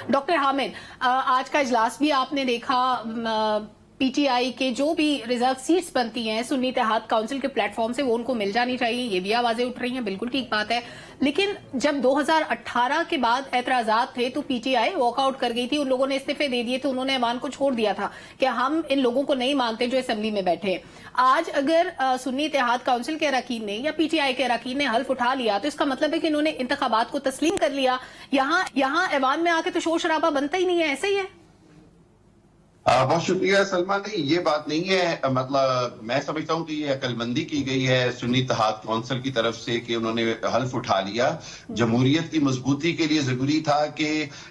Doctor Hamid, आज का इजलास भी आपने देखा, पीटीआई के जो भी रिजर्व सीट्स बनती हैं सुन्नी इत्तेहाद काउंसिल के प्लेटफॉर्म से वो उनको मिल जानी चाहिए, ये भी आवाजें उठ रही हैं, बिल्कुल ठीक बात है। लेकिन जब 2018 के बाद एतराजात थे तो पीटीआई वॉकआउट कर गई थी, उन लोगों ने इस्तीफे दे दिए थे, उन्होंने ऐवान को छोड़ दिया था कि हम इन लोगों को नहीं मानते जो असेंबली में बैठे हैं। आज अगर सुन्नी इत्तेहाद काउंसिल के अरकान ने या पीटीआई के अरकान ने हल्फ उठा लिया तो इसका मतलब है कि इन्होंने इंतखाबात को तस्लीम कर लिया। यहाँ ऐवान में आके तो शोर शराबा बनता ही नहीं है, ऐसे ही है। बहुत शुक्रिया सलमा। नहीं, ये बात नहीं है। मतलब मैं समझता हूँ कि ये अकलमंदी की गई है सुन्नी इत्तेहाद काउंसिल की तरफ से कि उन्होंने हल्फ उठा लिया। जमहूरियत की मजबूती के लिए जरूरी था कि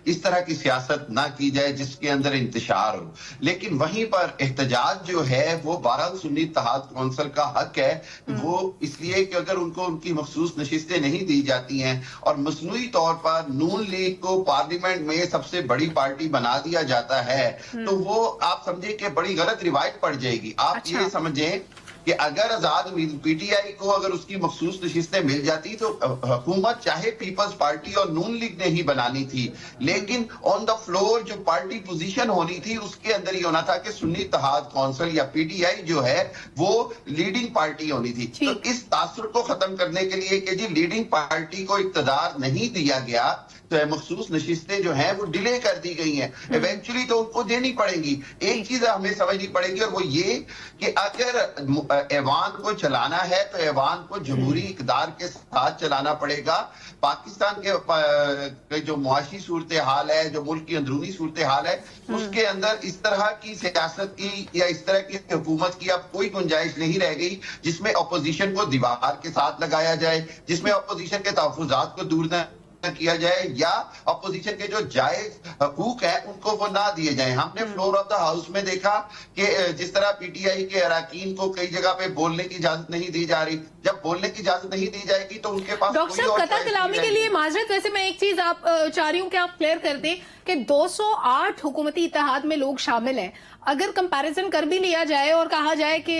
इस तरह की सियासत ना की जाए जिसके अंदर इंतशार हो। लेकिन वहीं पर एहतजाज जो है वो 12 सुन्नी इत्तेहाद काउंसिल का हक है, वो इसलिए कि अगर उनको उनकी मखसूस नशिस्तें नहीं दी जाती हैं और मसनूई तौर पर नून लीग को पार्लियामेंट में सबसे बड़ी पार्टी बना दिया जाता है तो वो आप समझे कि बड़ी गलत रिवायत पड़ जाएगी। आप ये समझें कि अगर आजाद पीटीआई को अगर उसकी मखसूस नशिस्तें मिल जाती तो हुकूमत चाहे पीपल्स पार्टी और नून लीग ने ही बनानी थी, लेकिन ऑन द फ्लोर जो पार्टी पोजीशन होनी थी उसके अंदर ही होना था कि सुन्नी इत्तेहाद काउंसिल या पीटीआई जो है वो लीडिंग पार्टी होनी थी। तो इस तासुर को खत्म करने के लिए कि जी लीडिंग पार्टी को इक्तदार नहीं दिया गया तो मखसूस नशिस्तें जो हैं वो डिले कर दी गई हैं, इवेंचुअली तो उनको देनी पड़ेंगी। एक चीज हमें समझनी पड़ेगी और वो ये कि अगर ऐवान को चलाना है तो ऐवान को जमहूरी इक़्तिदार के साथ चलाना पड़ेगा। पाकिस्तान के जो मुआशी सूरत हाल है, जो मुल्क की अंदरूनी सूरत हाल है, उसके अंदर इस तरह की सियासत की या इस तरह की हुकूमत की अब कोई गुंजाइश नहीं रह गई जिसमें अपोजिशन को दीवार के साथ लगाया जाए, जिसमें अपोजिशन के तहफ़्फ़ुज़ात को दूर न किया जाए या अपोजिशन के जो जायज हकूक है उनको वो ना दिए जाएं। हमने फ्लोर ऑफ द हाउस में देखा कि जिस तरह पीटीआई के अरकान को कई जगह पे बोलने की इजाजत नहीं दी जा रही। जब बोलने की इजाजत नहीं दी जाएगी तो उनके पास डॉक्टर साहब कता कलामी के लिए माजरत, वैसे मैं एक चीज आप चाह रही हूँ कि आप क्लियर कर दें कि 208 हुकूमती इत्तेहाद में लोग शामिल हैं। अगर कंपैरिजन कर भी लिया जाए और कहा जाए कि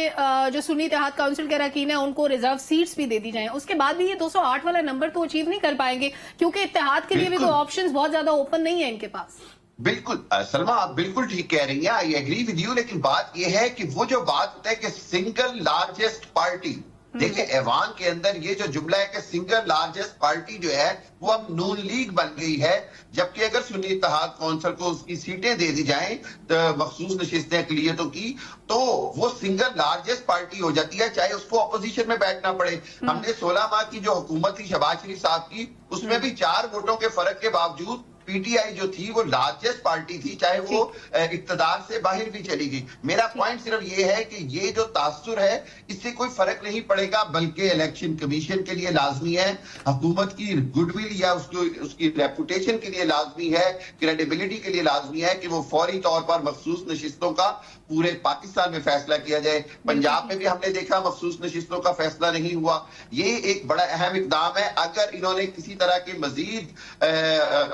जो सुन्नी इत्तेहाद काउंसिल के अरकान है उनको रिजर्व सीट्स भी दे दी जाएं, उसके बाद भी ये 208 वाला नंबर तो अचीव नहीं कर पाएंगे क्योंकि इत्तेहाद के लिए भी तो ऑप्शंस बहुत ज्यादा ओपन नहीं है इनके पास। बिल्कुल सलमा, आप बिल्कुल ठीक कह रही हैं, आई एग्री विद यू। लेकिन बात यह है कि वो जो बात होता है कि सिंगल लार्जेस्ट पार्टी, देखिए ऐवान के अंदर ये जो जुमला है कि सिंगल लार्जेस्ट पार्टी जो है वो अब नून लीग बन गई है, जबकि अगर सुन्नी इत्तेहाद काउंसिल को उसकी सीटें दे दी जाएं तो मखसूस नशिस्तें अक़लियतों की, तो वो सिंगल लार्जेस्ट पार्टी हो जाती है, चाहे उसको अपोजिशन में बैठना पड़े। हमने 16 माह की जो हुकूमत थी शहबाज शरीफ साहब की, उसमें भी 4 वोटों के फर्क के बावजूद पीटीआई जो थी वो लार्जेस्ट पार्टी थी, चाहे वो इक़्तिदार से बाहर भी चली गई। मेरा पॉइंट सिर्फ ये है कि ये जो तासुर है इससे कोई फर्क नहीं पड़ेगा, बल्कि इलेक्शन कमीशन के लिए लाजमी है, हुकूमत की गुडविल या उसकी रेपुटेशन के लिए लाजमी है, क्रेडिबिलिटी के लिए लाजमी है कि वो फौरी तौर पर मखसूस नशिस्तों का पूरे पाकिस्तान में फैसला किया जाए। पंजाब में भी हमने देखा मखसूस नशिस्तों का फैसला नहीं हुआ। ये एक बड़ा अहम इक़दाम है। अगर इन्होंने किसी तरह के मजीद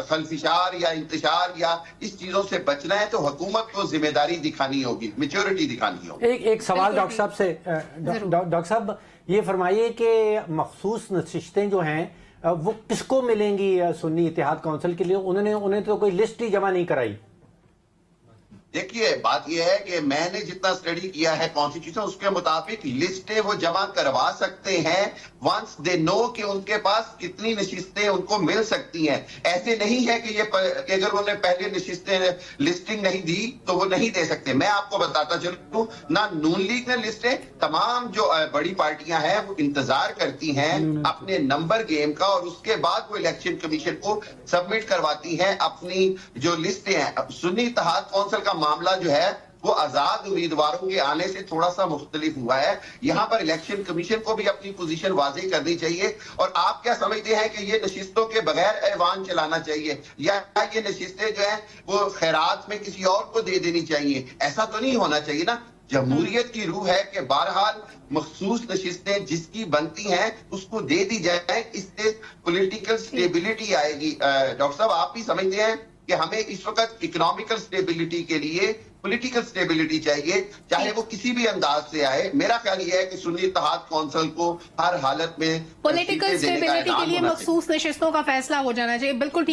खल्फिशार या इंतशार या इस चीजों से बचना है तो हुकूमत को जिम्मेदारी दिखानी होगी, मैच्योरिटी दिखानी होगी। एक सवाल डॉक्टर साहब से, डॉक्टर साहब ये फरमाइए कि मखसूस नशिस्तें जो हैं वो किसको मिलेंगी सुन्नी इत्तेहाद काउंसिल के लिए? उन्होंने तो कोई लिस्ट ही जमा नहीं कराई। देखिए बात यह है कि मैंने जितना स्टडी किया है कॉन्स्टिट्यूशन उसके मुताबिक लिस्टें वो जमा करवा सकते हैं वंस दे नो कि उनके पास कितनी नशिस्तें उनको मिल सकती हैं। ऐसे नहीं है कि कि अगर उन्होंने पहले नशिस्तें लिस्टिंग नहीं दी तो वो नहीं दे सकते। मैं आपको बताता चलूं, ना नून लीग ने लिस्टें, तमाम जो बड़ी पार्टियां हैं वो इंतजार करती हैं अपने नंबर गेम का और उसके बाद वो इलेक्शन कमीशन को सबमिट करवाती हैं अपनी जो लिस्टें हैं। सुन्नी इत्तेहाद काउंसिल का मामला जो है वो आजाद उम्मीदवारों के आने से थोड़ा सा मुख्तलिफ हुआ है। यहाँ पर इलेक्शन कमीशन को भी अपनी पोजीशन वाज़ेह करनी चाहिए। और आप क्या समझते हैं कि ये नशिस्तों के बगैर ऐवान चलाना चाहिए या ये नशिस्तें जो है वो खैरात में किसी और को दे देनी चाहिए? ऐसा तो नहीं होना चाहिए ना। जमहूरियत की रूह है कि बहरहाल मखसूस नशिस्तें जिसकी बनती हैं उसको दे दी जाए, इससे पॉलिटिकल स्टेबिलिटी आएगी। डॉक्टर साहब आप भी समझते हैं कि हमें इस वक्त इकोनॉमिकल स्टेबिलिटी के लिए पॉलिटिकल स्टेबिलिटी चाहिए, चाहे वो किसी भी अंदाज से आए। मेरा ख्याल ये है कि सुन्नी इत्तेहाद काउंसिल को हर हालत में पॉलिटिकल स्टेबिलिटी के लिए मखसूस नशिस्तों का फैसला हो जाना चाहिए। बिल्कुल ठीक।